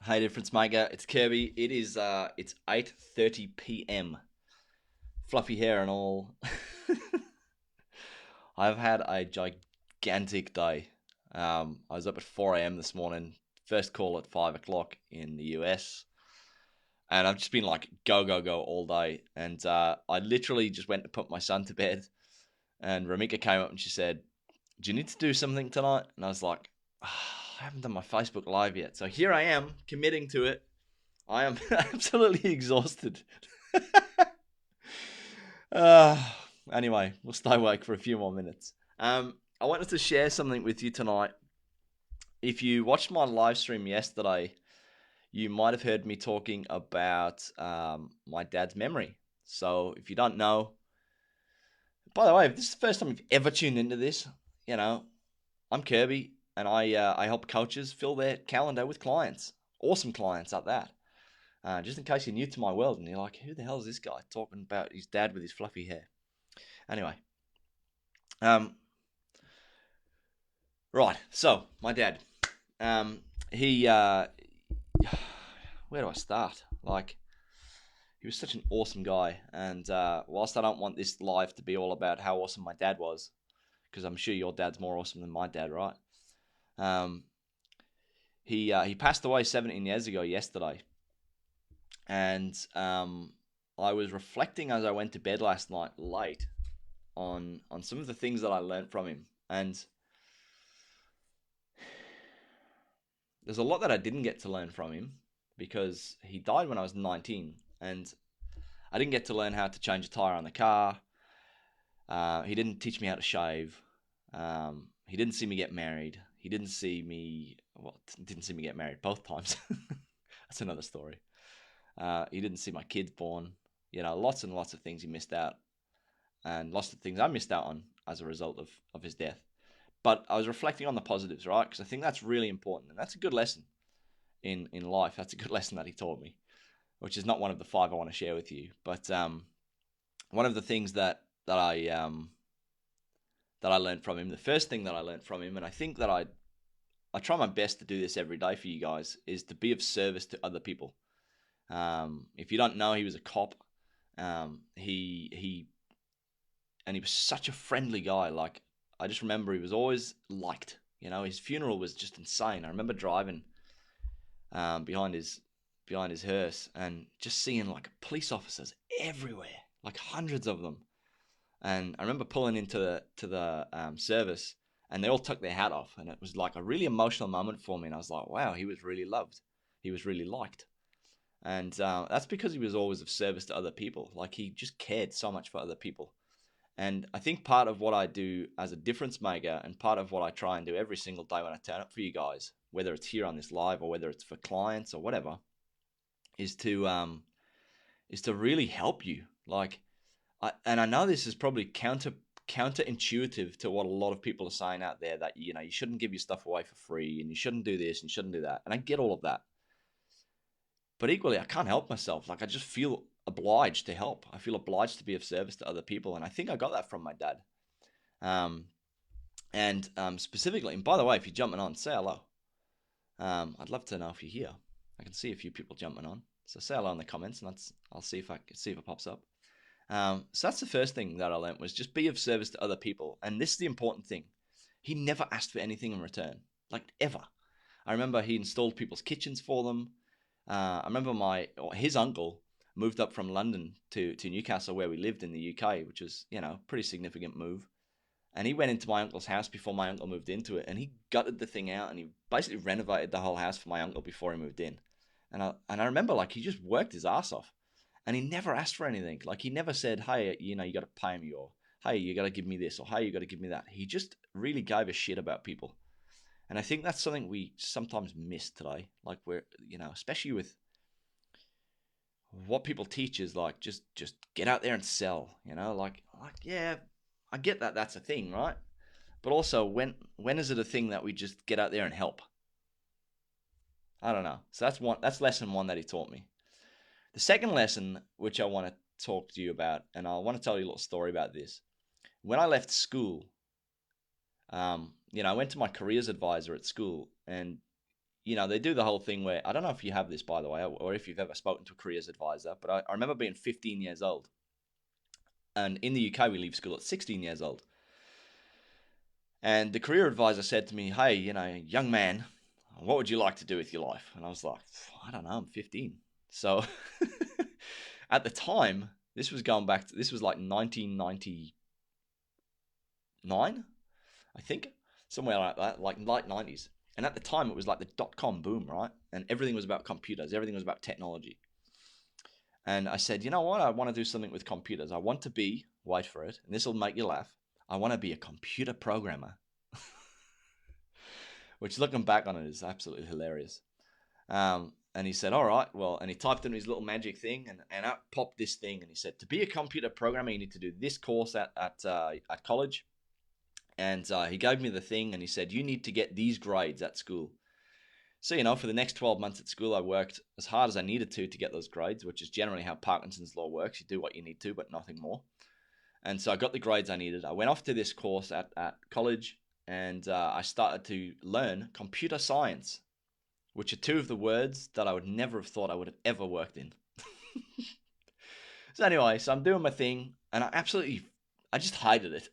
Hey, difference maker. It's Kirby. It's 8:30 p.m. Fluffy hair and all. I've had a gigantic day. I was up at 4 a.m. this morning. First call at 5 o'clock in the US, and I've just been like go go go all day. And I literally just went to put my son to bed, and Ramika came up and she said, "Do you need to do something tonight?" And I was like, I haven't done my Facebook Live yet. So here I am committing to it. I am absolutely exhausted. uh, anyway, we'll stay awake for a few more minutes. I wanted to share something with you tonight. If you watched my live stream yesterday, you might have heard me talking about my dad's memory. So if you don't know, by the way, if this is the first time you've ever tuned into this, you know, I'm Kirby, and I help coaches fill their calendar with clients, awesome clients at that. Just in case you're new to my world and you're like, who the hell is this guy talking about his dad with his fluffy hair? Anyway, um, right. So my dad, he, where do I start? Like, he was such an awesome guy, and whilst I don't want this live to be all about how awesome my dad was, because I'm sure your dad's more awesome than my dad, right? Um, he passed away 17 years ago yesterday, and I was reflecting as I went to bed last night late on some of the things that I learned from him, and there's a lot that I didn't get to learn from him because he died when I was 19, and I didn't get to learn how to change a tire on the car. He didn't teach me how to shave. He didn't see me get married. He didn't see me, well, didn't see me get married both times. That's another story. He didn't see my kids born. You know, lots and lots of things he missed out, and lots of things I missed out on as a result of his death. But I was reflecting on the positives, right? Because I think that's really important, and that's a good lesson in life. That's a good lesson that he taught me, which is not one of the five I want to share with you. But one of the things that I learned from him, the first thing that I learned from him, and I think that I try my best to do this every day for you guys, is to be of service to other people. If you don't know, he was a cop. He was such a friendly guy. Like, I just remember he was always liked. You know, his funeral was just insane. I remember driving behind his hearse and just seeing like police officers everywhere, like hundreds of them. And I remember pulling into the service, and they all took their hat off, and it was like a really emotional moment for me. And I was like, wow, he was really loved. He was really liked. And that's because he was always of service to other people. Like, he just cared so much for other people. And I think part of what I do as a difference maker, and part of what I try and do every single day when I turn up for you guys, whether it's here on this live or whether it's for clients or whatever, is to really help you. Like, and I know this is probably counterintuitive to what a lot of people are saying out there, that you shouldn't give your stuff away for free, and you shouldn't do this and you shouldn't do that. And I get all of that. But equally, I can't help myself. Like, I just feel obliged to help. I feel obliged to be of service to other people. And I think I got that from my dad. And specifically, and by the way, if you're jumping on, say hello. I'd love to know if you're here. I can see a few people jumping on. So say hello in the comments, and I'll see if it pops up. So that's the first thing that I learned, was just be of service to other people. And this is the important thing. He never asked for anything in return. Like, ever. I remember he installed people's kitchens for them. I remember his uncle moved up from London to Newcastle, where we lived in the UK, which was, pretty significant move. And he went into my uncle's house before my uncle moved into it, and he gutted the thing out, and he basically renovated the whole house for my uncle before he moved in. And I remember, like, he just worked his ass off, and he never asked for anything. Like, he never said, hey, you got to pay me, or hey, you got to give me this, or hey, you got to give me that. He just really gave a shit about people. And I think that's something we sometimes miss today. Like, we're, especially with what people teach is like, just get out there and sell, like, yeah, I get that that's a thing, right? But also, when is it a thing that we just get out there and help? I don't know. So that's lesson one that he taught me. The second lesson, which I want to talk to you about, and I want to tell you a little story about this. When I left school, I went to my careers advisor at school, and they do the whole thing where, I don't know if you have this, by the way, or if you've ever spoken to a careers advisor, but I remember being 15 years old. And in the UK, we leave school at 16 years old. And the career advisor said to me, hey, young man, what would you like to do with your life? And I was like, I don't know, I'm 15. So at the time, this was like 1999, I think, somewhere like that, like late 90s. And at the time, it was like the dot-com boom, right? And everything was about computers. Everything was about technology. And I said, you know what? I want to do something with computers. I want to be, wait for it, and this will make you laugh, I want to be a computer programmer. Which, looking back on it, is absolutely hilarious. And he said, all right, well, and he typed in his little magic thing, and out popped this thing. And he said, to be a computer programmer, you need to do this course at college. And he gave me the thing, and he said, you need to get these grades at school. So, for the next 12 months at school, I worked as hard as I needed to get those grades, which is generally how Parkinson's law works. You do what you need to, but nothing more. And so I got the grades I needed. I went off to this course at college, and I started to learn computer science, which are two of the words that I would never have thought I would have ever worked in. So anyway, I'm doing my thing, and I just hated it.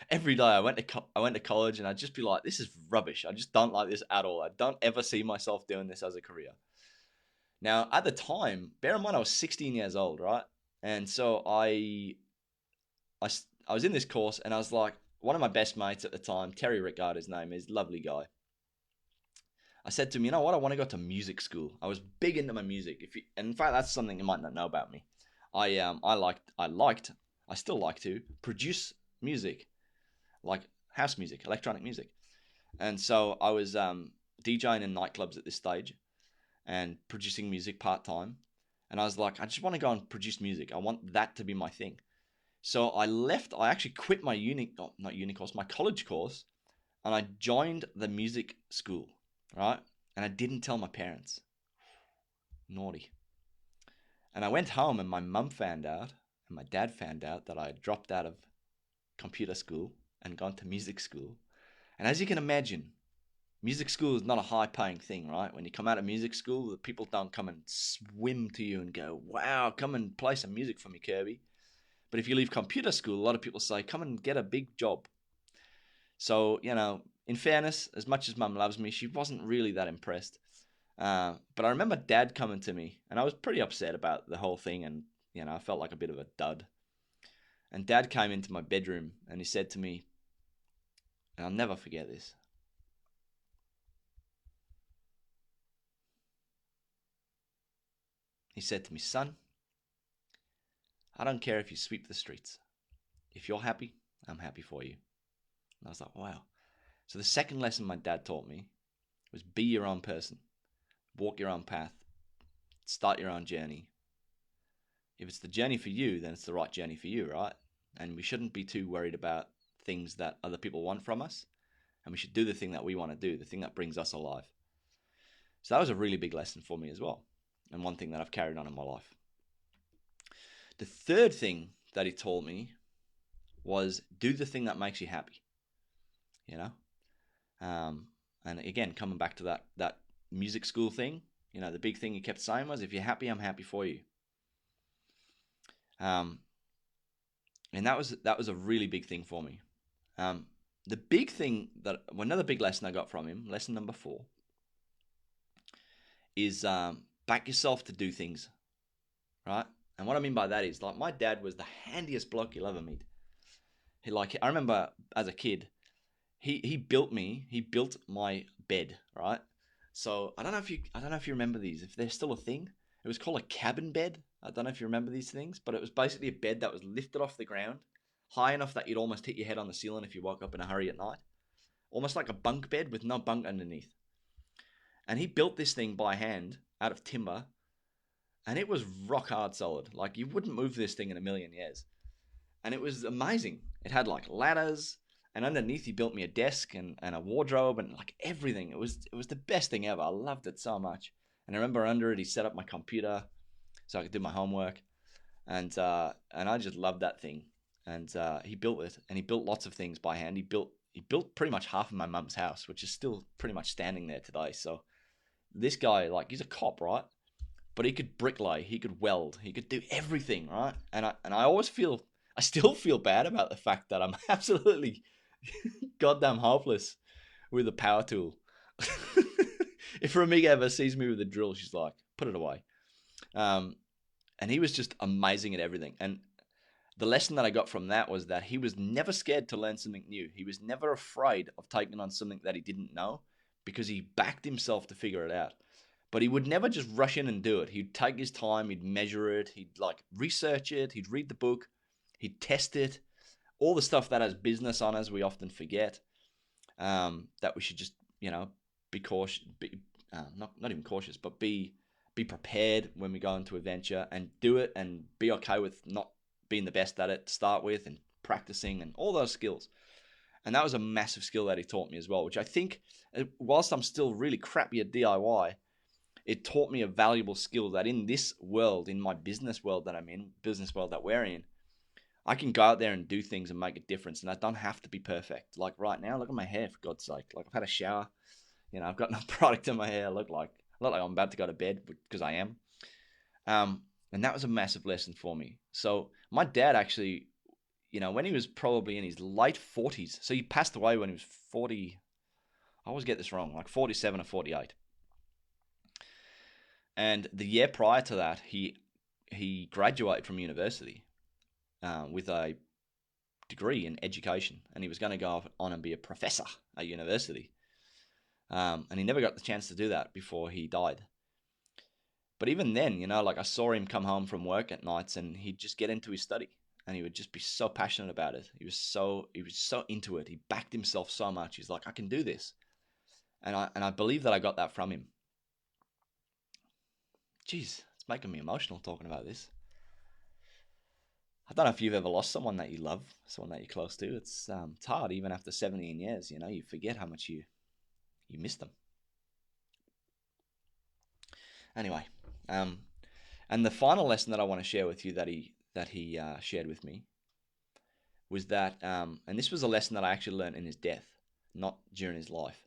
Every day I went to college, and I'd just be like, this is rubbish. I just don't like this at all. I don't ever see myself doing this as a career. Now, at the time, bear in mind I was 16 years old, right? And so I was in this course, and I was like, one of my best mates at the time, Terry Rickard, his name is, lovely guy. I said to him, you know what? I want to go to music school. I was big into my music. And in fact, that's something you might not know about me. I still like to produce music, like house music, electronic music. And so I was DJing in nightclubs at this stage and producing music part-time. And I was like, I just want to go and produce music. I want that to be my thing. So I actually quit my my college course, and I joined the music school, right? And I didn't tell my parents. Naughty. And I went home, and my mum found out, and my dad found out that I had dropped out of computer school and gone to music school. And as you can imagine, music school is not a high-paying thing, right? When you come out of music school, the people don't come and swim to you and go, wow, come and play some music for me, Kirby. But if you leave computer school, a lot of people say, come and get a big job. So, in fairness, as much as mum loves me, she wasn't really that impressed. But I remember dad coming to me, and I was pretty upset about the whole thing, and, I felt like a bit of a dud. And dad came into my bedroom, and he said to me, and I'll never forget this, he said to me, son, I don't care if you sweep the streets. If you're happy, I'm happy for you. And I was like, wow. So the second lesson my dad taught me was be your own person. Walk your own path. Start your own journey. If it's the journey for you, then it's the right journey for you, right? And we shouldn't be too worried about things that other people want from us. And we should do the thing that we want to do, the thing that brings us alive. So that was a really big lesson for me as well. And one thing that I've carried on in my life. The third thing that he taught me was do the thing that makes you happy. And again, coming back to that music school thing, the big thing he kept saying was, if you're happy, I'm happy for you. And that was a really big thing for me. The big thing another big lesson I got from him, lesson number 4, is back yourself to do things, right? And what I mean by that is, like, my dad was the handiest bloke you'll ever meet. I remember as a kid, he built my bed, right? So I don't know if you remember these, if they're still a thing. It was called a cabin bed. I don't know if you remember these things, but it was basically a bed that was lifted off the ground, high enough that you'd almost hit your head on the ceiling if you woke up in a hurry at night. Almost like a bunk bed with no bunk underneath. And he built this thing by hand out of timber, and it was rock hard solid. Like, you wouldn't move this thing in a million years. And it was amazing. It had like ladders, and underneath he built me a desk and a wardrobe and like everything. It was the best thing ever. I loved it so much. And I remember under it he set up my computer so I could do my homework. And I just loved that thing. And he built it, and he built lots of things by hand. He built pretty much half of my mum's house, which is still pretty much standing there today. So this guy, like, he's a cop, right? But he could bricklay, he could weld, he could do everything, right? And I always feel, I still feel bad about the fact that I'm absolutely goddamn hopeless with a power tool. If Ramiga ever sees me with a drill, she's like, put it away. Um, and he was just amazing at everything. And the lesson that I got from that was that he was never scared to learn something new. He was never afraid of taking on something that he didn't know because he backed himself to figure it out. But he would never just rush in and do it. He'd take his time, he'd measure it, he'd like research it, he'd read the book, he'd test it, all the stuff that has business on us we often forget. That we should just, be cautious, not even cautious, but be prepared when we go into a venture and do it and be okay with not being the best at it to start with and practicing and all those skills. And that was a massive skill that he taught me as well, which I think, whilst I'm still really crappy at DIY, it taught me a valuable skill that in this world, in my business world that I'm in, business world that we're in, I can go out there and do things and make a difference. And I don't have to be perfect. Like right now, look at my hair, for God's sake. Like I've had a shower, I've got no product in my hair. I look like I'm about to go to bed because I am. And that was a massive lesson for me. So my dad actually, when he was probably in his late 40s, so he passed away when he was 40, I always get this wrong, like 47 or 48. And the year prior to that, he graduated from university with a degree in education, and he was going to go on and be a professor at university. And he never got the chance to do that before he died. But even then, like I saw him come home from work at nights, and he'd just get into his study, and he would just be so passionate about it. He was so into it. He backed himself so much. He's like, I can do this, and I believe that I got that from him. Jeez, it's making me emotional talking about this. I don't know if you've ever lost someone that you love, someone that you're close to. It's hard, even after 17 years. You forget how much you miss them. Anyway, and the final lesson that I want to share with you that he shared with me was that, and this was a lesson that I actually learned in his death, not during his life,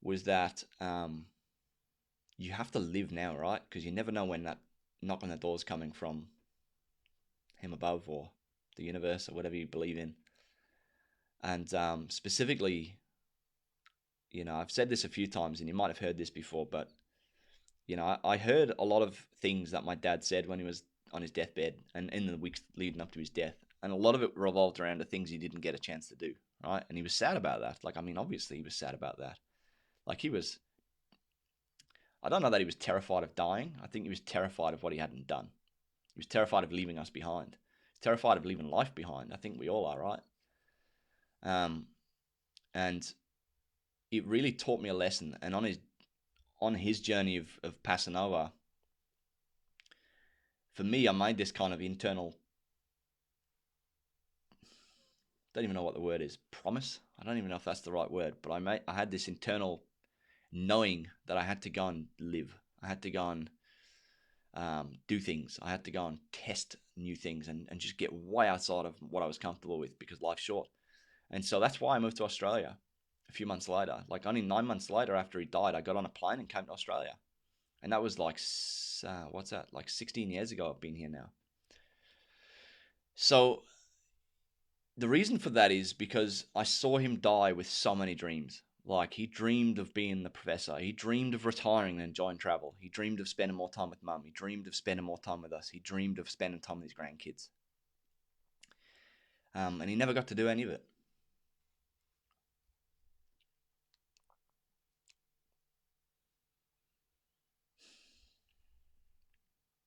was that you have to live now, right? Because you never know when that knock on the door is coming from him above or the universe or whatever you believe in. And specifically, I've said this a few times, and you might have heard this before, but I heard a lot of things that my dad said when he was on his deathbed and in the weeks leading up to his death. And a lot of it revolved around the things he didn't get a chance to do, right? And he was sad about that. Like, I mean, obviously he was sad about that. Like I don't know that he was terrified of dying. I think he was terrified of what he hadn't done. He was terrified of leaving us behind. He's terrified of leaving life behind. I think we all are, right? And it really taught me a lesson. And on his journey of passing over, for me, I made this kind of internal, don't even know what the word is, promise? I don't even know if that's the right word, but I had this internal knowing that I had to go and live. I had to go and do things. I had to go and test new things and just get way outside of what I was comfortable with because life's short. And so that's why I moved to Australia a few months later. Like only 9 months later after he died, I got on a plane and came to Australia. And that was like, what's that? Like 16 years ago I've been here now. So the reason for that is because I saw him die with so many dreams. Like he dreamed of being the professor. He dreamed of retiring and enjoying travel. He dreamed of spending more time with mum. He dreamed of spending more time with us. He dreamed of spending time with his grandkids. And he never got to do any of it.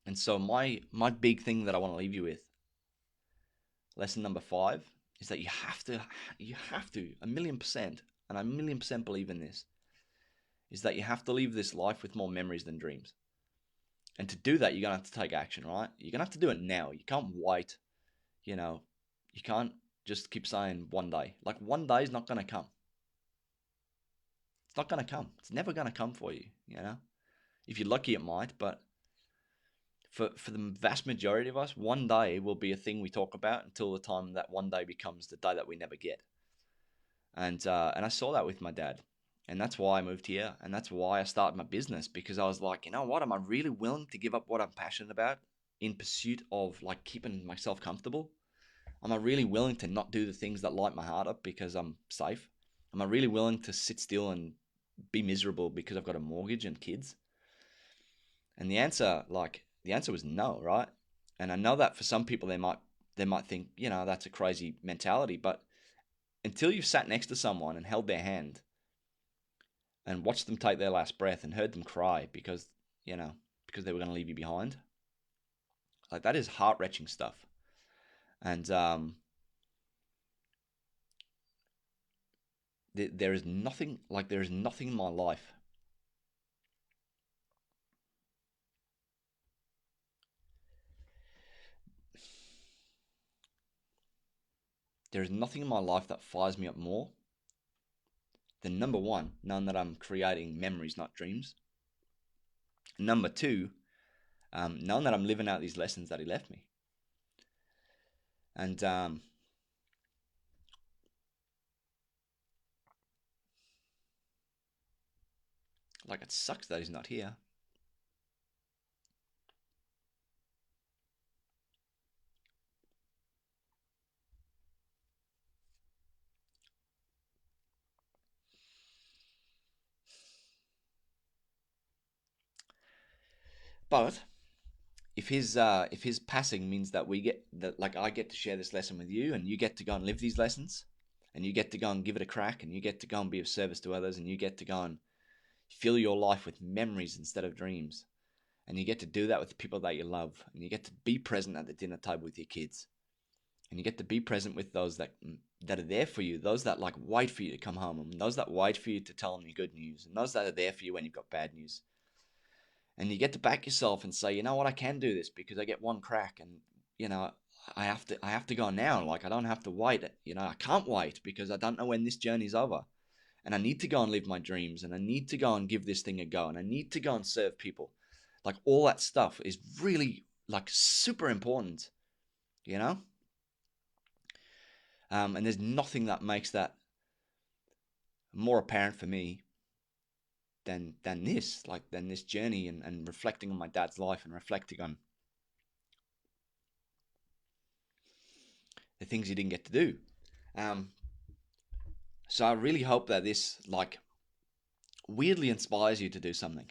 And so my big thing that I want to leave you with, lesson number 5, is that you have to, 1,000,000%, and I 1,000,000% believe in this, is that you have to live this life with more memories than dreams. And to do that, you're going to have to take action, right? You're going to have to do it now. You can't wait. You can't just keep saying one day. Like one day is not going to come. It's not going to come. It's never going to come for you, If you're lucky, it might, but for the vast majority of us, one day will be a thing we talk about until the time that one day becomes the day that we never get. And I saw that with my dad. And that's why I moved here. And that's why I started my business, because I was like, you know what? Am I really willing to give up what I'm passionate about in pursuit of like keeping myself comfortable? Am I really willing to not do the things that light my heart up because I'm safe? Am I really willing to sit still and be miserable because I've got a mortgage and kids? And the answer was no, right? And I know that for some people they might think, that's a crazy mentality, but until you've sat next to someone and held their hand and watched them take their last breath and heard them cry because they were going to leave you behind, like that is heart-wrenching stuff. And there is nothing in my life. There is nothing in my life that fires me up more than, number one, knowing that I'm creating memories, not dreams. Number two, knowing that I'm living out these lessons that he left me. And like it sucks that he's not here. But if his passing means that we get that, like I get to share this lesson with you, and you get to go and live these lessons, and you get to go and give it a crack, and you get to go and be of service to others, and you get to go and fill your life with memories instead of dreams, and you get to do that with the people that you love, and you get to be present at the dinner table with your kids, and you get to be present with those that are there for you, those that like wait for you to come home, and those that wait for you to tell them your good news, and those that are there for you when you've got bad news. And you get to back yourself and say, you know what, I can do this because I get one crack, and you know I have to go now. Like I don't have to wait. I can't wait because I don't know when this journey's over, and I need to go and live my dreams, and I need to go and give this thing a go, and I need to go and serve people. Like all that stuff is really like super important, you know. And there's nothing that makes that more apparent for me than this journey, and reflecting on my dad's life and reflecting on the things he didn't get to do. Um, so I really hope that this like weirdly inspires you to do something.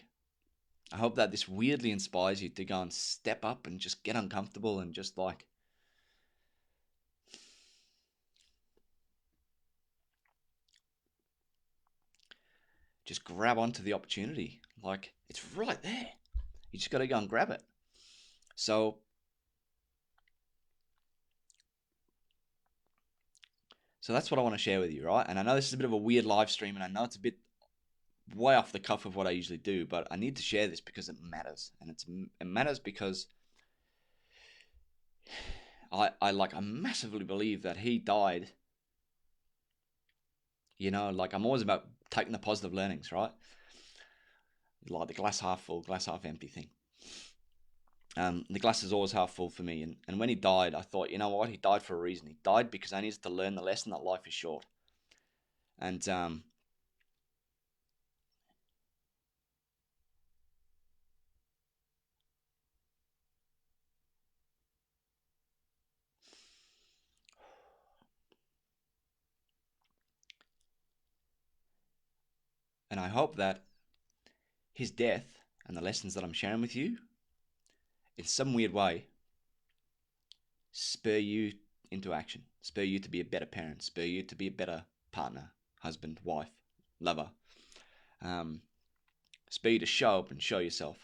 I hope that this weirdly inspires you to go and step up and just get uncomfortable and just grab onto the opportunity. Like it's right there. You just got to go and grab it. So that's what I want to share with you, right? And I know this is a bit of a weird live stream, and I know it's a bit way off the cuff of what I usually do, but I need to share this because it matters, and it matters because I massively believe that he died. Like I'm always about taking the positive learnings, right? Like the glass half full, glass half empty thing. The glass is always half full for me, and when he died, I thought, you know what? He died for a reason. He died because I needed to learn the lesson that life is short, and I hope that his death and the lessons that I'm sharing with you, in some weird way, spur you into action, spur you to be a better parent, spur you to be a better partner, husband, wife, lover, um, spur you to show up and show yourself.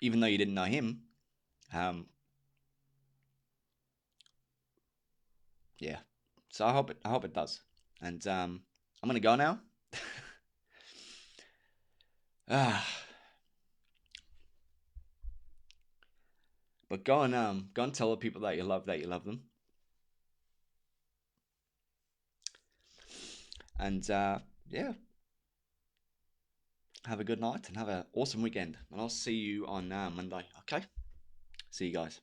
Even though you didn't know him, um, yeah. So I hope it does. And I'm gonna go now. Ah, but go and tell the people that you love them, and yeah, have a good night and have an awesome weekend. And I'll see you on Monday. Okay, see you guys.